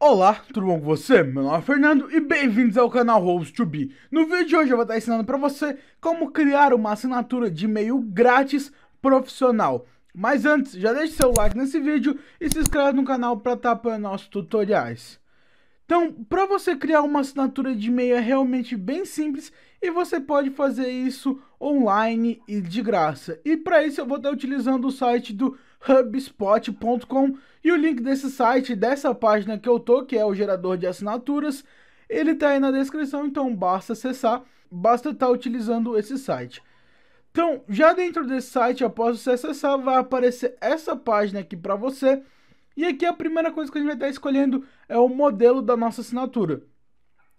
Olá, tudo bom com você? Meu nome é Fernando e bem-vindos ao canal Host2Be. No vídeo de hoje eu vou estar ensinando para você como criar uma assinatura de e-mail grátis profissional. Mas antes, já deixe seu like nesse vídeo e se inscreve no canal para estar apoiando nossos tutoriais. Então, para você criar uma assinatura de e-mail é realmente bem simples e você pode fazer isso online e de graça. E para isso eu vou estar utilizando o site do hubspot.com e o link desse site, dessa página que eu tô, que é o gerador de assinaturas, ele tá aí na descrição, então basta acessar, basta estar utilizando esse site. Então, já dentro desse site, após você acessar, vai aparecer essa página aqui para você. E aqui a primeira coisa que a gente vai estar escolhendo é o modelo da nossa assinatura.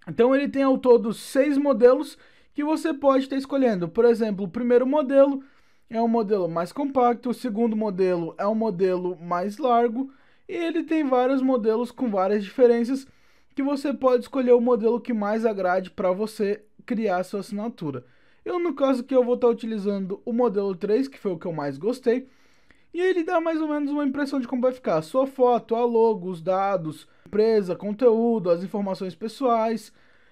Então ele tem ao todo 6 modelos que você pode estar escolhendo. Por exemplo, o primeiro modelo é um modelo mais compacto, o segundo modelo é um modelo mais largo, e ele tem vários modelos com várias diferenças que você pode escolher o modelo que mais agrade para você criar a sua assinatura. Eu, no caso aqui, eu vou estar utilizando o modelo 3, que foi o que eu mais gostei, e ele dá mais ou menos uma impressão de como vai ficar a sua foto, a logo, os dados, empresa, conteúdo, as informações pessoais.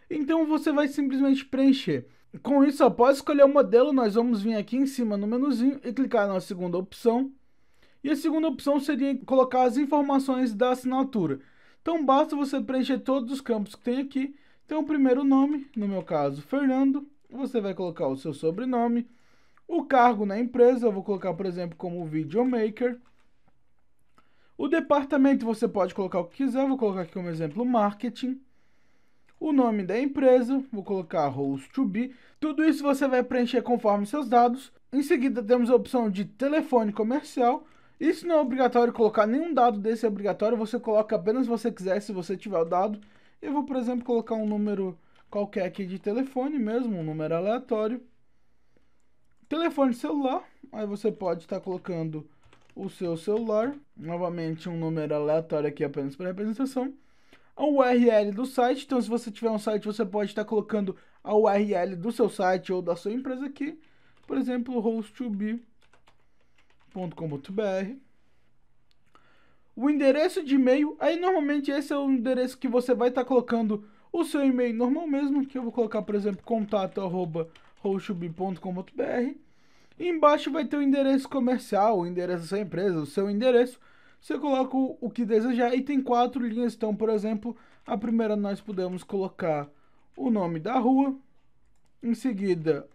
Então você vai simplesmente preencher. Com isso, após escolher o modelo, nós vamos vir aqui em cima no menuzinho e clicar na segunda opção. E a segunda opção seria colocar as informações da assinatura. Então basta você preencher todos os campos que tem aqui. Então o primeiro nome, no meu caso, Fernando. Você vai colocar o seu sobrenome. O cargo na empresa, eu vou colocar, por exemplo, como videomaker. O departamento você pode colocar o que quiser, vou colocar aqui como exemplo marketing. O nome da empresa, vou colocar Host2Be. Tudo isso você vai preencher conforme seus dados. Em seguida temos a opção de telefone comercial. Isso não é obrigatório colocar, nenhum dado desse é obrigatório, você coloca apenas se você quiser, se você tiver o dado. Eu vou, por exemplo, colocar um número qualquer aqui de telefone mesmo, um número aleatório. Telefone celular, aí você pode estar colocando o seu celular, novamente um número aleatório aqui apenas para representação. A URL do site, então se você tiver um site você pode estar colocando a URL do seu site ou da sua empresa aqui, por exemplo, host2be.com.br. O endereço de e-mail, aí normalmente esse é o endereço que você vai estar colocando o seu e-mail normal mesmo, que eu vou colocar, por exemplo, contato@host2be.com.br. E embaixo vai ter o endereço comercial, o endereço da sua empresa, o seu endereço. Você coloca o que desejar e tem 4 linhas. Então, por exemplo, a primeira nós podemos colocar o nome da rua, em seguida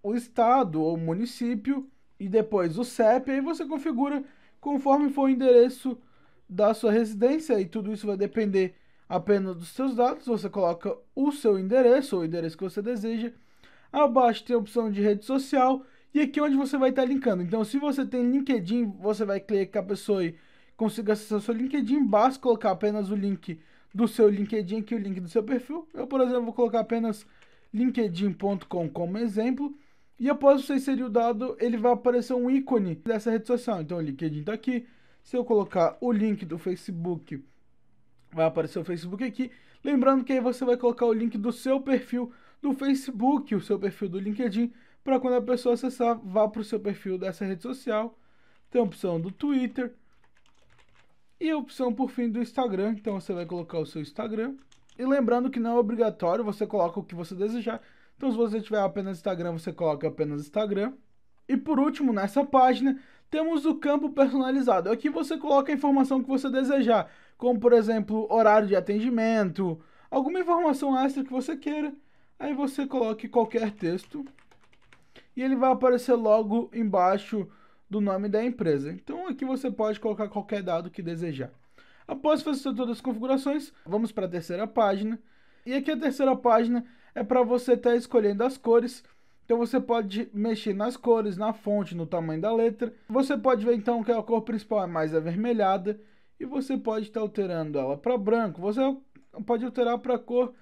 o estado ou município e depois o CEP. Aí você configura conforme for o endereço da sua residência e tudo isso vai depender apenas dos seus dados. Você coloca o seu endereço ou o endereço que você deseja. Abaixo tem a opção de rede social e aqui é onde você vai estar linkando. Então, se você tem LinkedIn, você vai clicar a pessoa e consiga acessar o seu LinkedIn. Basta colocar apenas o link do seu LinkedIn aqui, o link do seu perfil. Eu, por exemplo, vou colocar apenas linkedin.com como exemplo. E após você inserir o dado, ele vai aparecer um ícone dessa rede social. Então, o LinkedIn está aqui. Se eu colocar o link do Facebook, vai aparecer o Facebook aqui. Lembrando que aí você vai colocar o link do seu perfil do Facebook, o seu perfil do LinkedIn, para quando a pessoa acessar, vá para o seu perfil dessa rede social. Tem a opção do Twitter e a opção, por fim, do Instagram. Então você vai colocar o seu Instagram. E lembrando que não é obrigatório, você coloca o que você desejar. Então se você tiver apenas Instagram, você coloca apenas Instagram. E por último, nessa página, temos o campo personalizado. Aqui você coloca a informação que você desejar, como por exemplo, horário de atendimento, alguma informação extra que você queira. Aí você coloque qualquer texto e ele vai aparecer logo embaixo do nome da empresa. Então aqui você pode colocar qualquer dado que desejar. Após fazer todas as configurações, vamos para a terceira página. E aqui a terceira página é para você estar escolhendo as cores. Então você pode mexer nas cores, na fonte, no tamanho da letra. Você pode ver então que a cor principal é mais avermelhada. E você pode estar alterando ela para branco. Você pode alterar para a cor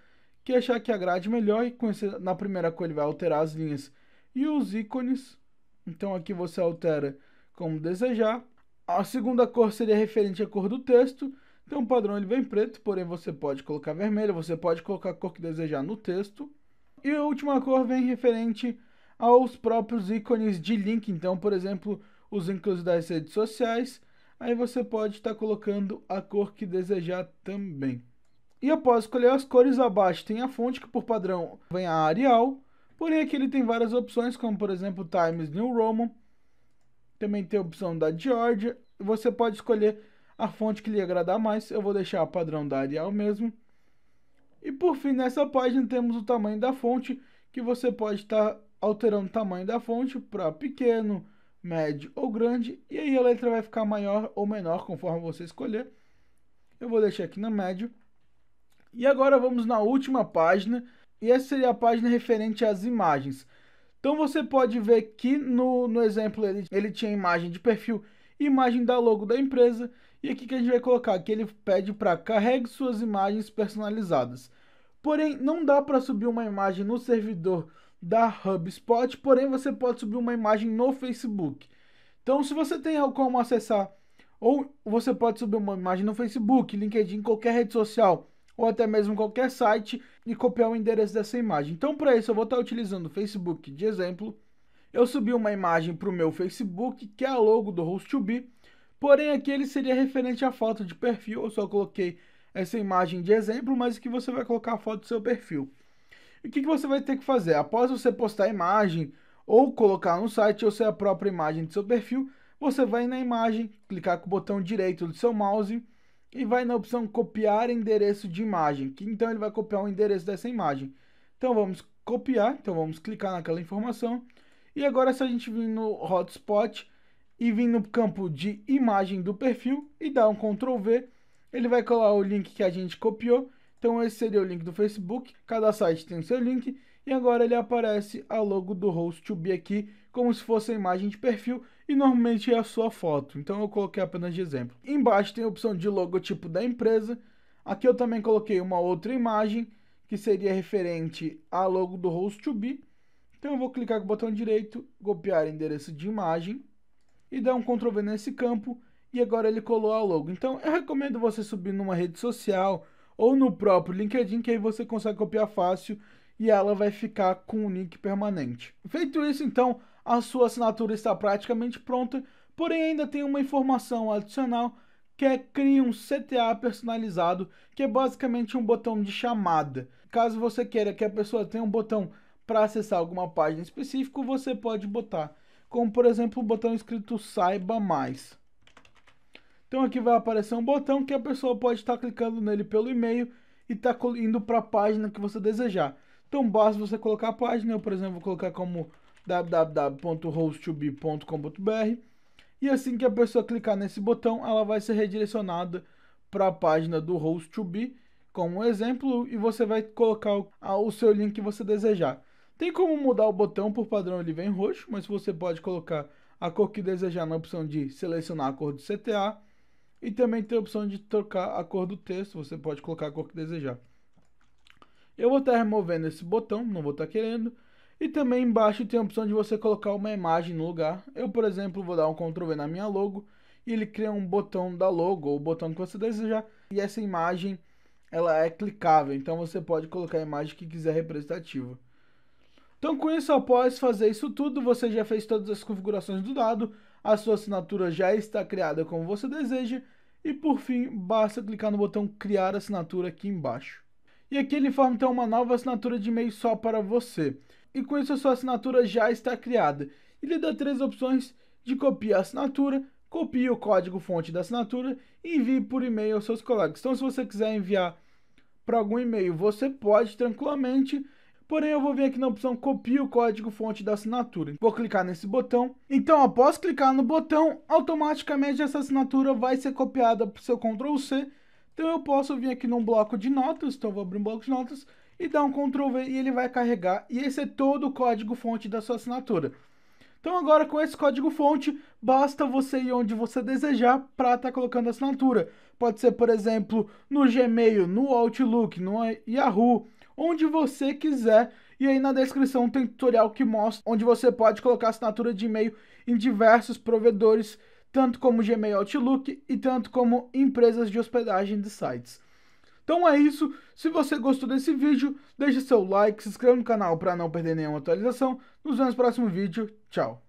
que achar que agrade melhor. E com esse, na primeira cor ele vai alterar as linhas e os ícones. Então aqui você altera como desejar. A segunda cor seria referente à cor do texto. Então o padrão ele vem preto, porém você pode colocar vermelho, você pode colocar a cor que desejar no texto. E a última cor vem referente aos próprios ícones de link. Então, por exemplo, os ícones das redes sociais. aí você pode estar colocando a cor que desejar também. E após escolher as cores, abaixo tem a fonte, que por padrão vem a Arial, porém aqui ele tem várias opções, como por exemplo Times New Roman, também tem a opção da Georgia, e você pode escolher a fonte que lhe agradar mais. Eu vou deixar a padrão da Arial mesmo. E por fim, nessa página temos o tamanho da fonte, que você pode estar alterando o tamanho da fonte para pequeno, médio ou grande, e aí a letra vai ficar maior ou menor conforme você escolher. Eu vou deixar aqui na médio. E agora vamos na última página, e essa seria a página referente às imagens. Então você pode ver que no exemplo ele tinha imagem de perfil e imagem da logo da empresa. E aqui que a gente vai colocar que ele pede para carregue suas imagens personalizadas. Porém, não dá para subir uma imagem no servidor da HubSpot, porém você pode subir uma imagem no Facebook. Então, se você tem como acessar, ou você pode subir uma imagem no Facebook, LinkedIn, qualquer rede social, ou até mesmo qualquer site e copiar o endereço dessa imagem. Então, para isso, eu vou estar utilizando o Facebook de exemplo. Eu subi uma imagem para o meu Facebook, que é a logo do Host2B, porém aqui ele seria referente à foto de perfil. Eu só coloquei essa imagem de exemplo, mas aqui você vai colocar a foto do seu perfil. E o que você vai ter que fazer? Após você postar a imagem, ou colocar no site, ou ser a própria imagem do seu perfil, você vai na imagem, clicar com o botão direito do seu mouse, e vai na opção copiar endereço de imagem, que então ele vai copiar o endereço dessa imagem. Então vamos copiar, então vamos clicar naquela informação. E agora se a gente vir no hotspot e vir no campo de imagem do perfil e dar um Ctrl V, ele vai colar o link que a gente copiou. Então esse seria o link do Facebook, cada site tem o seu link, e agora ele aparece a logo do Host2B aqui, como se fosse a imagem de perfil, e normalmente é a sua foto, então eu coloquei apenas de exemplo. Embaixo tem a opção de logotipo da empresa, aqui eu também coloquei uma outra imagem, que seria referente à logo do Host2B, então eu vou clicar com o botão direito, copiar endereço de imagem, e dar um Ctrl V nesse campo, e agora ele colou a logo. Então eu recomendo você subir numa rede social, ou no próprio LinkedIn, que aí você consegue copiar fácil e ela vai ficar com um link permanente. Feito isso, então, a sua assinatura está praticamente pronta, porém ainda tem uma informação adicional, que é crie um CTA personalizado, que é basicamente um botão de chamada. Caso você queira que a pessoa tenha um botão para acessar alguma página específica, você pode botar, como por exemplo o botão escrito Saiba Mais. Então aqui vai aparecer um botão que a pessoa pode estar clicando nele pelo e-mail e está indo para a página que você desejar. Então basta você colocar a página, eu por exemplo vou colocar como www.host2b.com.br, e assim que a pessoa clicar nesse botão, ela vai ser redirecionada para a página do Host2B, como exemplo, e você vai colocar o seu link que você desejar. Tem como mudar o botão, por padrão ele vem roxo, mas você pode colocar a cor que desejar na opção de selecionar a cor do CTA, e também tem a opção de trocar a cor do texto, você pode colocar a cor que desejar. Eu vou estar removendo esse botão, não vou estar querendo. E também embaixo tem a opção de você colocar uma imagem no lugar. Eu, por exemplo, vou dar um Ctrl V na minha logo, e ele cria um botão da logo, ou o botão que você desejar. E essa imagem, ela é clicável, então você pode colocar a imagem que quiser representativa. Então com isso, após fazer isso tudo, você já fez todas as configurações do dado, a sua assinatura já está criada como você deseja, e por fim, basta clicar no botão criar assinatura aqui embaixo. E aqui ele informa então uma nova assinatura de e-mail só para você. E com isso a sua assinatura já está criada. Ele dá 3 opções de copiar a assinatura, copie o código fonte da assinatura e envie por e-mail aos seus colegas. Então se você quiser enviar para algum e-mail, você pode tranquilamente. Porém, eu vou vir aqui na opção copie o código fonte da assinatura. Vou clicar nesse botão. Então, após clicar no botão, automaticamente essa assinatura vai ser copiada para o seu Ctrl C. Então, eu posso vir aqui num bloco de notas. Então, eu vou abrir um bloco de notas e dar um Ctrl V e ele vai carregar. E esse é todo o código fonte da sua assinatura. Então, agora com esse código fonte, basta você ir onde você desejar para estar colocando a assinatura. Pode ser, por exemplo, no Gmail, no Outlook, no Yahoo, onde você quiser, e aí na descrição tem tutorial que mostra onde você pode colocar assinatura de e-mail em diversos provedores, tanto como Gmail, Outlook e tanto como empresas de hospedagem de sites. Então é isso, se você gostou desse vídeo, deixe seu like, se inscreva no canal para não perder nenhuma atualização. Nos vemos no próximo vídeo, tchau!